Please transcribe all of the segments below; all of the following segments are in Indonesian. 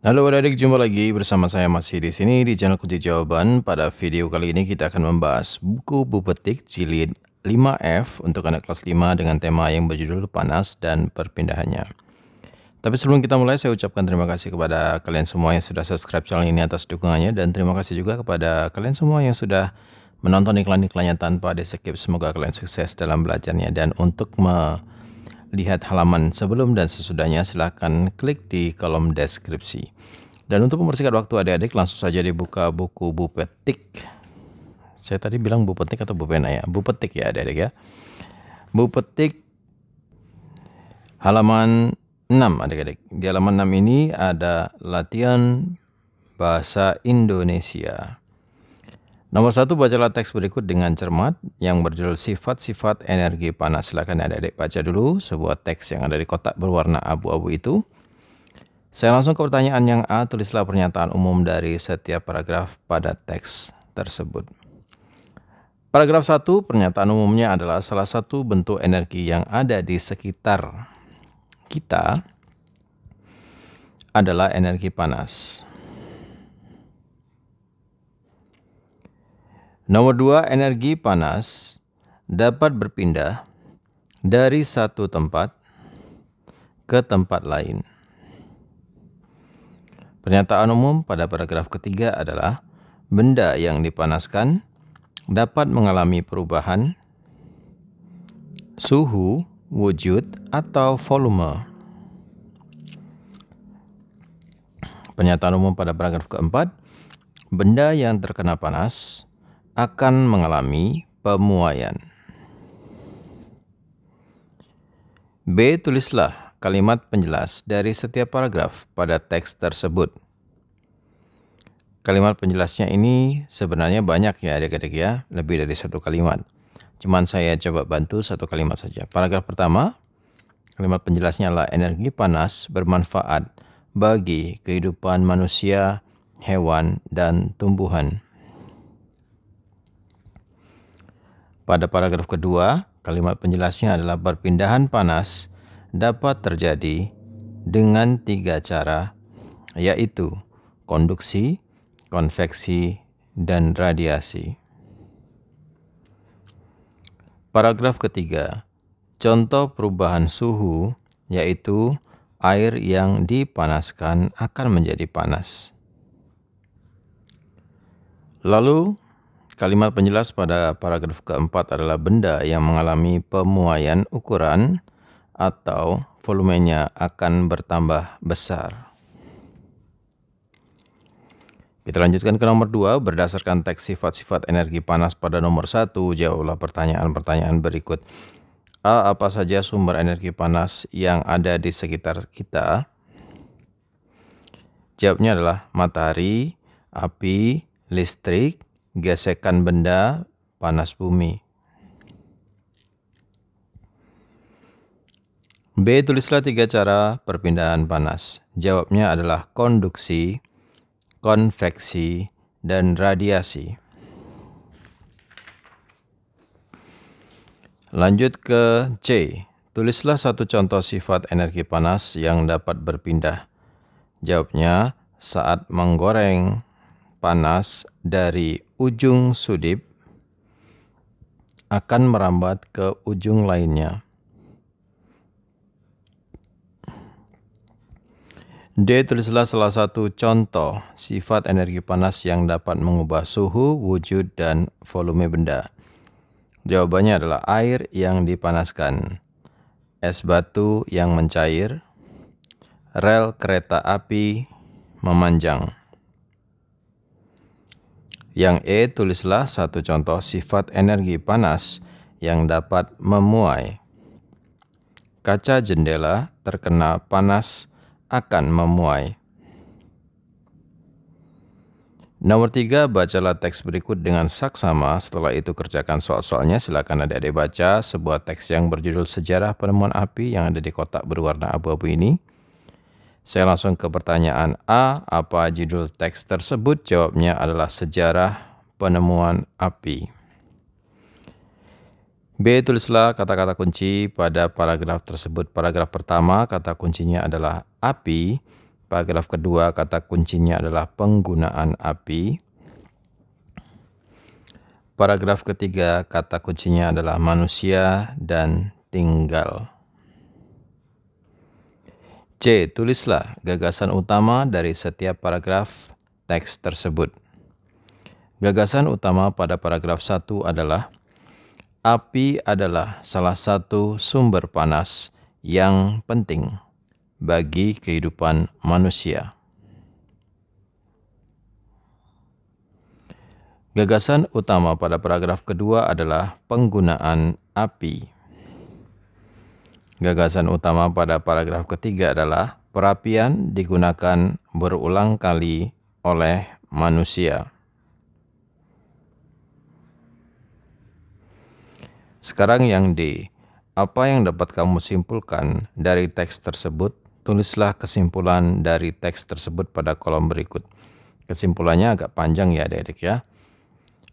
Halo adik-adik, jumpa lagi bersama saya masih di sini di channel Kunci Jawaban. Pada video kali ini kita akan membahas buku Bupetik jilid 5F untuk anak kelas 5 dengan tema yang berjudul Panas dan Perpindahannya. Tapi sebelum kita mulai, saya ucapkan terima kasih kepada kalian semua yang sudah subscribe channel ini atas dukungannya, dan terima kasih juga kepada kalian semua yang sudah menonton iklan-iklannya tanpa di-skip. Semoga kalian sukses dalam belajarnya, dan untuk lihat halaman sebelum dan sesudahnya, silahkan klik di kolom deskripsi. Dan untuk mempersingkat waktu adik-adik, langsung saja dibuka buku Bupetik. Saya tadi bilang Bupetik atau Bupena ya? Bupetik ya adik-adik ya. Bupetik halaman 6 adik-adik. Di halaman 6 ini ada latihan bahasa Indonesia. Nomor 1, bacalah teks berikut dengan cermat yang berjudul sifat-sifat energi panas. Silakan adik-adik baca dulu sebuah teks yang ada di kotak berwarna abu-abu itu. Saya langsung ke pertanyaan yang A. Tulislah pernyataan umum dari setiap paragraf pada teks tersebut. Paragraf 1, pernyataan umumnya adalah salah satu bentuk energi yang ada di sekitar kita adalah energi panas. Nomor 2, energi panas dapat berpindah dari satu tempat ke tempat lain. Pernyataan umum pada paragraf ketiga adalah benda yang dipanaskan dapat mengalami perubahan suhu, wujud, atau volume. Pernyataan umum pada paragraf keempat, benda yang terkena panas akan mengalami pemuaian. B. Tulislah kalimat penjelas dari setiap paragraf pada teks tersebut. Kalimat penjelasnya ini sebenarnya banyak ya adik-adik ya, lebih dari satu kalimat. Cuman saya coba bantu satu kalimat saja. Paragraf pertama, kalimat penjelasnya adalah energi panas bermanfaat bagi kehidupan manusia, hewan, dan tumbuhan. Pada paragraf kedua, kalimat penjelasnya adalah perpindahan panas dapat terjadi dengan 3 cara, yaitu konduksi, konveksi, dan radiasi. Paragraf ketiga, contoh perubahan suhu, yaitu air yang dipanaskan akan menjadi panas. Lalu, kalimat penjelas pada paragraf keempat adalah benda yang mengalami pemuaian ukuran atau volumenya akan bertambah besar. Kita lanjutkan ke nomor 2, berdasarkan teks sifat-sifat energi panas pada nomor 1, jawablah pertanyaan-pertanyaan berikut. A. Apa saja sumber energi panas yang ada di sekitar kita? Jawabnya adalah matahari, api, listrik, gesekan benda, panas bumi. B. Tulislah 3 cara perpindahan panas. Jawabnya adalah konduksi, konveksi, dan radiasi. Lanjut ke C. Tulislah satu contoh sifat energi panas yang dapat berpindah. Jawabnya, saat menggoreng panas dari ujung sudip akan merambat ke ujung lainnya. D. Tulislah salah satu contoh sifat energi panas yang dapat mengubah suhu, wujud, dan volume benda. Jawabannya adalah air yang dipanaskan, es batu yang mencair, rel kereta api memanjang. Yang E. Tulislah satu contoh sifat energi panas yang dapat memuai. Kaca jendela terkena panas akan memuai. Nomor 3, bacalah teks berikut dengan saksama. Setelah itu kerjakan soal-soalnya. Silakan adik-adik baca sebuah teks yang berjudul Sejarah Penemuan Api yang ada di kotak berwarna abu-abu ini. Saya langsung ke pertanyaan A. Apa judul teks tersebut? Jawabnya adalah Sejarah Penemuan Api. B. Tulislah kata-kata kunci pada paragraf tersebut. Paragraf pertama, kata kuncinya adalah api. Paragraf kedua kata kuncinya adalah penggunaan api. Paragraf ketiga kata kuncinya adalah manusia dan tinggal. C. Tulislah gagasan utama dari setiap paragraf teks tersebut. Gagasan utama pada paragraf 1 adalah api adalah salah satu sumber panas yang penting bagi kehidupan manusia. Gagasan utama pada paragraf kedua adalah penggunaan api. Gagasan utama pada paragraf ketiga adalah perapian digunakan berulang kali oleh manusia. Sekarang yang D. Apa yang dapat kamu simpulkan dari teks tersebut? Tulislah kesimpulan dari teks tersebut pada kolom berikut. Kesimpulannya agak panjang ya adik-adik ya.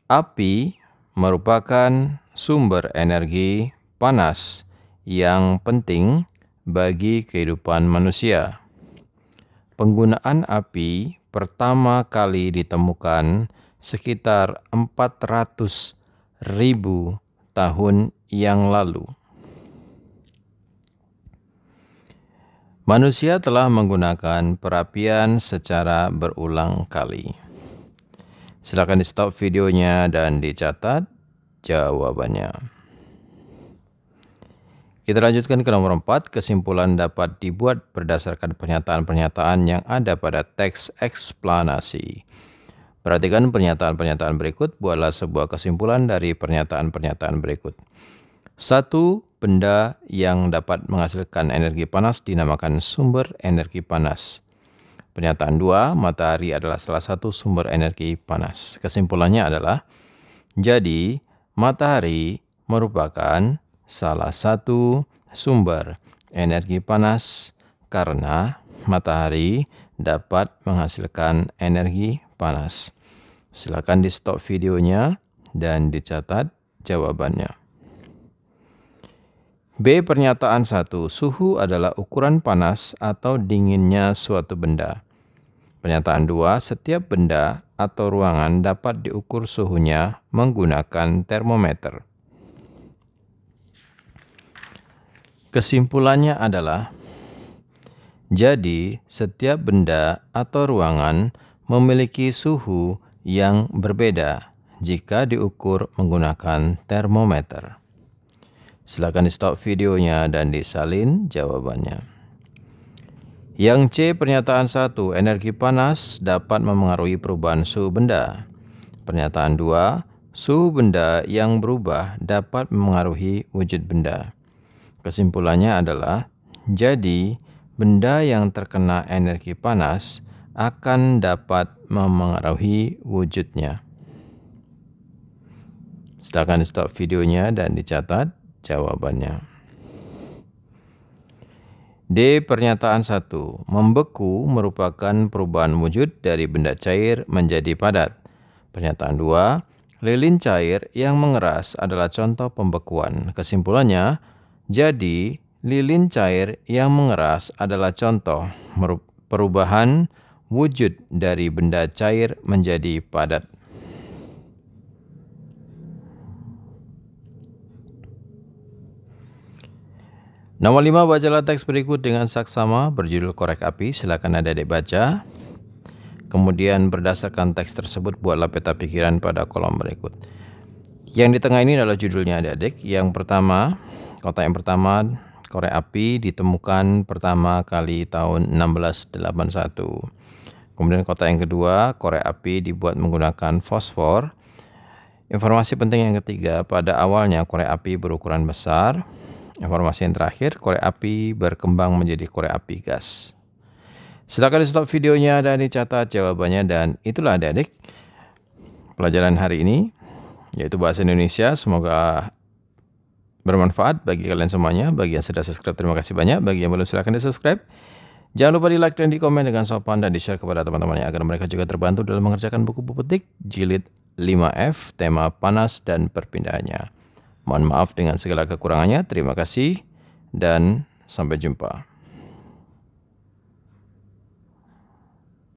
Api merupakan sumber energi panas yang penting bagi kehidupan manusia. Penggunaan api pertama kali ditemukan sekitar 400.000 tahun yang lalu. Manusia telah menggunakan perapian secara berulang kali. Silakan di stop videonya dan dicatat jawabannya. Kita lanjutkan ke nomor 4. Kesimpulan dapat dibuat berdasarkan pernyataan-pernyataan yang ada pada teks eksplanasi. Perhatikan pernyataan-pernyataan berikut, buatlah sebuah kesimpulan dari pernyataan-pernyataan berikut. 1. Benda yang dapat menghasilkan energi panas dinamakan sumber energi panas. Pernyataan 2. Matahari adalah salah satu sumber energi panas. Kesimpulannya adalah, jadi matahari merupakan salah satu sumber energi panas karena matahari dapat menghasilkan energi panas. Silakan di stop videonya dan dicatat jawabannya. B. Pernyataan 1. Suhu adalah ukuran panas atau dinginnya suatu benda. Pernyataan 2. Setiap benda atau ruangan dapat diukur suhunya menggunakan termometer. Kesimpulannya adalah, jadi setiap benda atau ruangan memiliki suhu yang berbeda jika diukur menggunakan termometer. Silakan di stop videonya dan disalin jawabannya. Yang C. Pernyataan 1. Energi panas dapat memengaruhi perubahan suhu benda. Pernyataan 2. Suhu benda yang berubah dapat memengaruhi wujud benda. Kesimpulannya adalah, jadi benda yang terkena energi panas akan dapat memengaruhi wujudnya. Silakan di stop videonya dan dicatat jawabannya. D. Pernyataan 1. Membeku merupakan perubahan wujud dari benda cair menjadi padat. Pernyataan 2. Lilin cair yang mengeras adalah contoh pembekuan. Kesimpulannya, jadi lilin cair yang mengeras adalah contoh perubahan wujud dari benda cair menjadi padat. Nomor 5, bacalah teks berikut dengan saksama berjudul Korek Api. Silakan adik-adik baca. Kemudian berdasarkan teks tersebut buatlah peta pikiran pada kolom berikut. Yang di tengah ini adalah judulnya adik-adik. Yang pertama, kotak yang pertama, korek api ditemukan pertama kali tahun 1681. Kemudian kotak yang kedua, korek api dibuat menggunakan fosfor. Informasi penting yang ketiga, pada awalnya korek api berukuran besar. Informasi yang terakhir, korek api berkembang menjadi korek api gas. Silakan di stop videonya dan dicatat jawabannya, dan itulah adik-adik pelajaran hari ini, yaitu bahasa Indonesia. Semoga bermanfaat bagi kalian semuanya. Bagi yang sudah subscribe, terima kasih banyak. Bagi yang belum, silakan di subscribe. Jangan lupa di like dan di komen dengan sopan, dan di share kepada teman-temannya agar mereka juga terbantu dalam mengerjakan buku petik jilid 5F, tema panas dan perpindahannya. Mohon maaf dengan segala kekurangannya. Terima kasih dan sampai jumpa.